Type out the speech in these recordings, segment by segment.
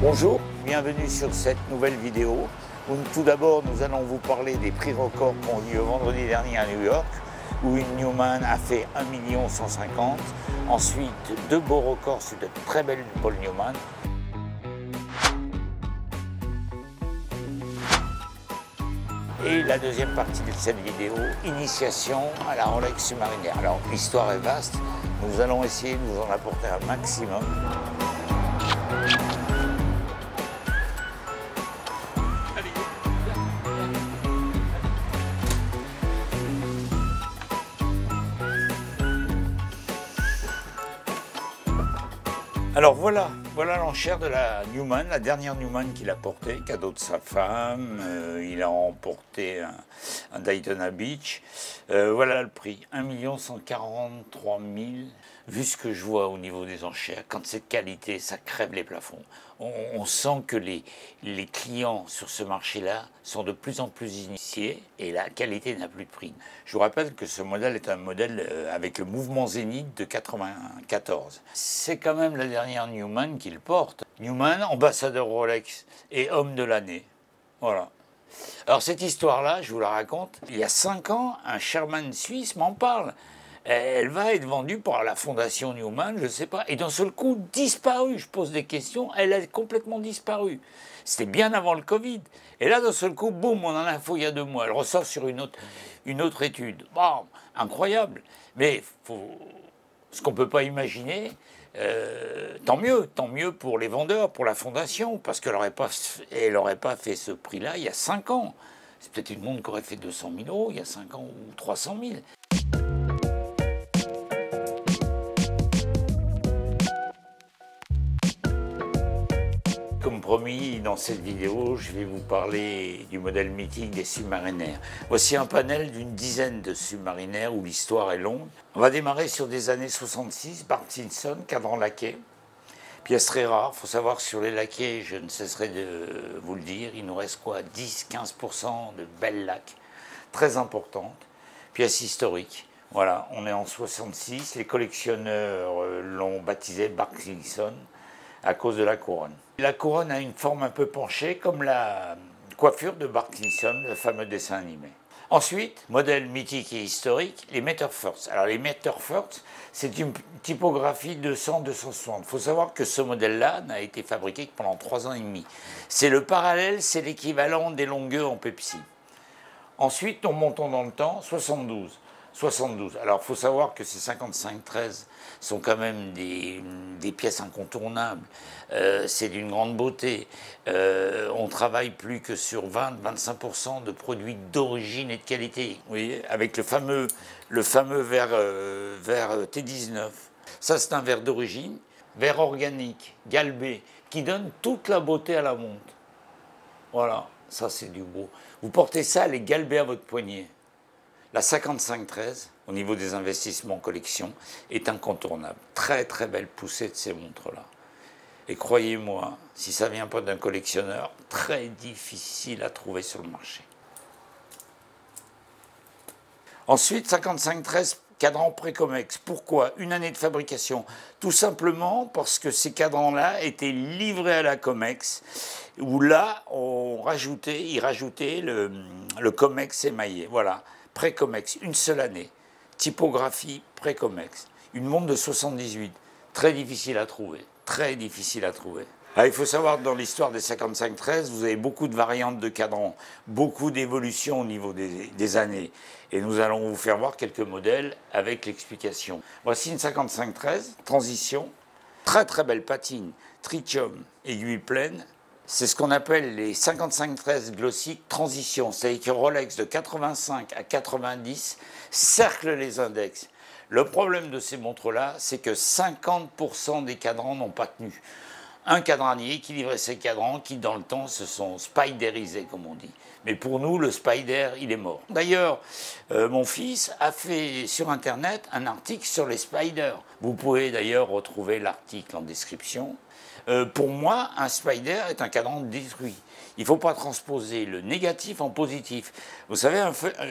Bonjour, bienvenue sur cette nouvelle vidéo où tout d'abord nous allons vous parler des prix records qui ont eu lieu vendredi dernier à New York où une Newman a fait 1 150 000. Ensuite, deux beaux records sur de très belles Paul Newman. Et la deuxième partie de cette vidéo, initiation à la Rolex Submariner. Alors l'histoire est vaste, nous allons essayer de vous en apporter un maximum. Alors voilà l'enchère de la Newman, la dernière Newman qu'il a portée, cadeau de sa femme. Il a remporté un Daytona Beach. Voilà le prix, 1 143 000. Vu ce que je vois au niveau des enchères, quand c'est de qualité, ça crève les plafonds. On sent que les clients sur ce marché-là sont de plus en plus initiés et la qualité n'a plus de prix. Je vous rappelle que ce modèle est un modèle avec le mouvement Zénith de 94. C'est quand même la dernière Newman qu'il porte. Newman, ambassadeur Rolex et homme de l'année. Voilà. Alors cette histoire-là, je vous la raconte. Il y a 5 ans, un Sherman suisse m'en parle. Elle va être vendue par la fondation Newman, je ne sais pas. Et d'un seul coup, disparue. Je pose des questions, elle a complètement disparu. C'était bien avant le Covid. Et là, d'un seul coup, boum, on en a l'info il y a 2 mois. Elle ressort sur une autre étude. Bon, incroyable. Mais ce qu'on ne peut pas imaginer, tant mieux pour les vendeurs, pour la fondation, parce qu'elle n'aurait pas fait ce prix-là il y a 5 ans. C'est peut-être une montre qui aurait fait 200 000 € il y a 5 ans ou 300 000. Comme promis, dans cette vidéo, je vais vous parler du modèle mythique des Submariner. Voici un panel d'une dizaine de Submariner où l'histoire est longue. On va démarrer sur des années 66, Bart Simpson, cadran laqué. Pièce très rare, il faut savoir que sur les laqués, je ne cesserai de vous le dire, il nous reste quoi, 10-15% de belles laques, très importantes. Pièce historique. Voilà, on est en 66, les collectionneurs l'ont baptisé Bart Simpson à cause de la couronne. La couronne a une forme un peu penchée, comme la coiffure de Bart Simpson, le fameux dessin animé. Ensuite, modèle mythique et historique, les Matterford. Alors les Matterford, c'est une typographie 200-260. Il faut savoir que ce modèle-là n'a été fabriqué que pendant 3 ans et demi. C'est le parallèle, c'est l'équivalent des longueurs en Pepsi. Ensuite, nous montons dans le temps, 72. Alors, il faut savoir que ces 55-13 sont quand même des pièces incontournables. C'est d'une grande beauté. On travaille plus que sur 20-25% de produits d'origine et de qualité. Vous voyez, avec le fameux verre T19. Ça, c'est un verre d'origine, verre organique, galbé, qui donne toute la beauté à la montre. Voilà, ça c'est du beau. Vous portez ça, elle est galbée à votre poignet. La 55-13, au niveau des investissements en collection, est incontournable. Très très belle poussée de ces montres-là. Et croyez-moi, si ça ne vient pas d'un collectionneur, très difficile à trouver sur le marché. Ensuite, 55-13, cadran Précomex. Pourquoi? Une année de fabrication. Tout simplement parce que ces cadrans-là étaient livrés à la Comex, où là, ils rajoutaient le Comex émaillé. Voilà. Précomex, une seule année, typographie Précomex, une montre de 78, très difficile à trouver, très difficile à trouver. Alors, il faut savoir que dans l'histoire des 55-13, vous avez beaucoup de variantes de cadrans, beaucoup d'évolutions au niveau des années, et nous allons vous faire voir quelques modèles avec l'explication. Voici une 55-13, transition, très très belle patine, tritium, aiguille pleine. C'est ce qu'on appelle les 55-13 glossy transition, c'est-à-dire que Rolex de 85 à 90 cercle les index. Le problème de ces montres-là, c'est que 50% des cadrans n'ont pas tenu. Un cadranier qui livrait ces cadrans qui, dans le temps, se sont spiderisés, comme on dit. Mais pour nous, le spider, il est mort. D'ailleurs, mon fils a fait sur Internet un article sur les spiders. Vous pouvez d'ailleurs retrouver l'article en description. Pour moi, un spider est un cadran détruit. Il ne faut pas transposer le négatif en positif. Vous savez,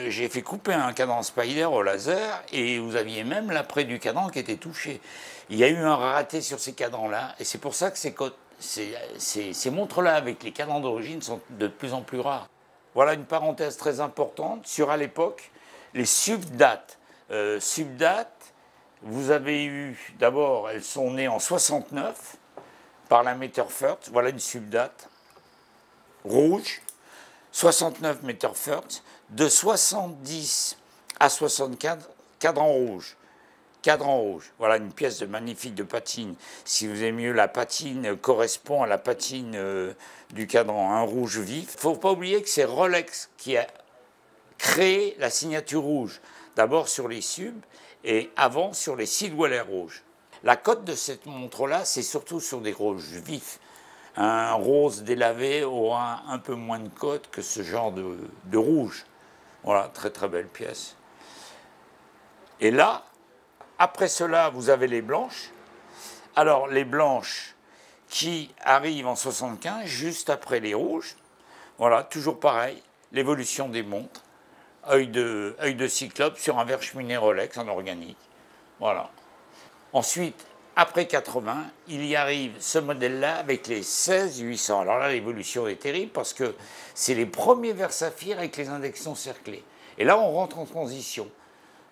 j'ai fait couper un cadran spider au laser et vous aviez même l'après du cadran qui était touché. Il y a eu un raté sur ces cadrans-là et c'est pour ça que ces montres-là avec les cadrans d'origine sont de plus en plus rares. Voilà une parenthèse très importante sur, à l'époque, les subdates. Subdates, vous avez eu, d'abord, elles sont nées en 69 par la Metterfurth. Voilà une subdate rouge, 69 Metterfurth, de 70 à 64, cadran rouge. Cadran rouge, voilà une pièce de magnifique de patine. Si vous aimez mieux, la patine correspond à la patine du cadran, un rouge vif. Il ne faut pas oublier que c'est Rolex qui a créé la signature rouge. D'abord sur les subs et avant sur les Sidwell rouges. La cote de cette montre-là, c'est surtout sur des rouges vifs. Un rose délavé aura un peu moins de cote que ce genre de rouge. Voilà, très très belle pièce. Et là, après cela, vous avez les blanches. Alors, les blanches qui arrivent en 75, juste après les rouges. Voilà, toujours pareil, l'évolution des montres. Œil de cyclope sur un verre cheminée Rolex en organique. Voilà. Ensuite, après 80, il y arrive ce modèle-là avec les 16-800. Alors là, l'évolution est terrible parce que c'est les premiers verres saphir avec les indexions cerclées. Et là, on rentre en transition.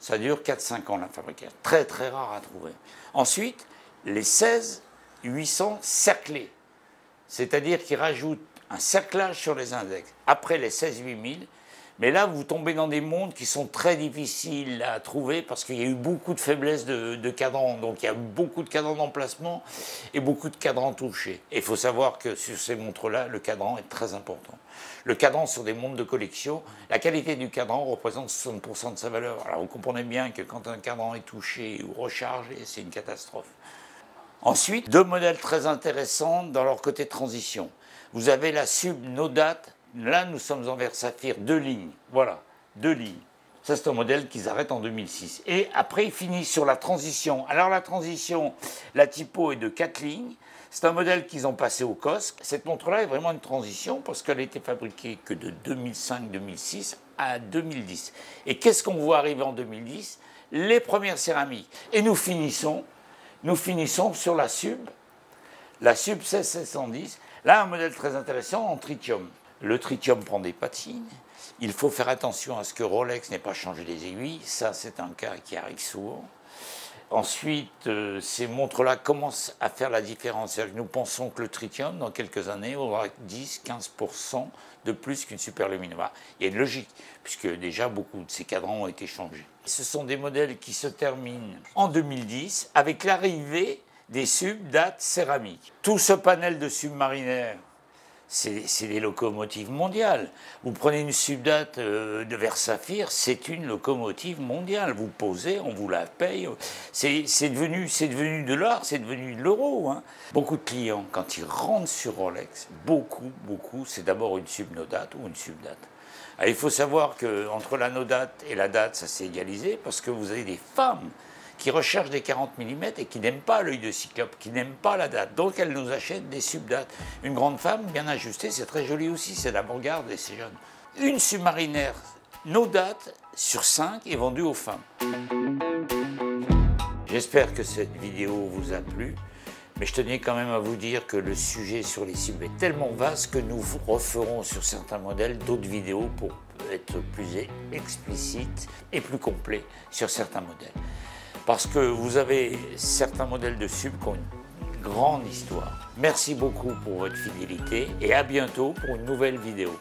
Ça dure 4-5 ans la fabrication. Très très rare à trouver. Ensuite, les 16-800 cerclés. C'est-à-dire qu'ils rajoutent un cerclage sur les index. Après les 16-8000, mais là vous tombez dans des montres qui sont très difficiles à trouver parce qu'il y a eu beaucoup de faiblesses de cadrans. Donc il y a beaucoup de cadrans d'emplacement et beaucoup de cadrans touchés. Et il faut savoir que sur ces montres-là, le cadran est très important. Le cadran sur des montres de collection, la qualité du cadran représente 60% de sa valeur. Alors vous comprenez bien que quand un cadran est touché ou rechargé, c'est une catastrophe. Ensuite, deux modèles très intéressants dans leur côté transition. Vous avez la Sub No Date. Là, nous sommes en verre saphir, 2 lignes. Voilà, 2 lignes. Ça, c'est un modèle qu'ils arrêtent en 2006. Et après, ils finissent sur la transition. Alors, la transition, la typo est de 4 lignes. C'est un modèle qu'ils ont passé au COSC. Cette montre-là est vraiment une transition parce qu'elle a été fabriquée que de 2005-2006 à 2010. Et qu'est-ce qu'on voit arriver en 2010? Les premières céramiques. Et nous finissons sur la Sub 16710. Là, un modèle très intéressant en tritium. Le tritium prend des patines. Il faut faire attention à ce que Rolex n'ait pas changé les aiguilles. Ça, c'est un cas qui arrive souvent. Ensuite, ces montres-là commencent à faire la différence. Nous pensons que le tritium, dans quelques années, aura 10-15% de plus qu'une superluminova. Il y a une logique, puisque déjà beaucoup de ces cadrans ont été changés. Ce sont des modèles qui se terminent en 2010 avec l'arrivée des subdates céramiques. Tout ce panel de submarinaires, c'est des locomotives mondiales. Vous prenez une subdate de verre saphir, c'est une locomotive mondiale. Vous posez, on vous la paye. C'est devenu de l'or, c'est devenu de l'euro. Hein. Beaucoup de clients, quand ils rentrent sur Rolex, beaucoup, c'est d'abord une Sub No Date ou une subdate. Alors, il faut savoir qu'entre la No Date et la date, ça s'est égalisé parce que vous avez des femmes qui recherchent des 40 mm et qui n'aiment pas l'œil de cyclope, qui n'aiment pas la date. Donc elles nous achètent des subdates. Une grande femme, bien ajustée, c'est très joli aussi, c'est d'avant-garde et c'est jeune. Une submarinaire No Date sur 5 est vendue aux femmes. J'espère que cette vidéo vous a plu, mais je tenais quand même à vous dire que le sujet sur les subs est tellement vaste que nous referons sur certains modèles d'autres vidéos pour être plus explicite et plus complet sur certains modèles. Parce que vous avez certains modèles de sub qui ont une grande histoire. Merci beaucoup pour votre fidélité et à bientôt pour une nouvelle vidéo.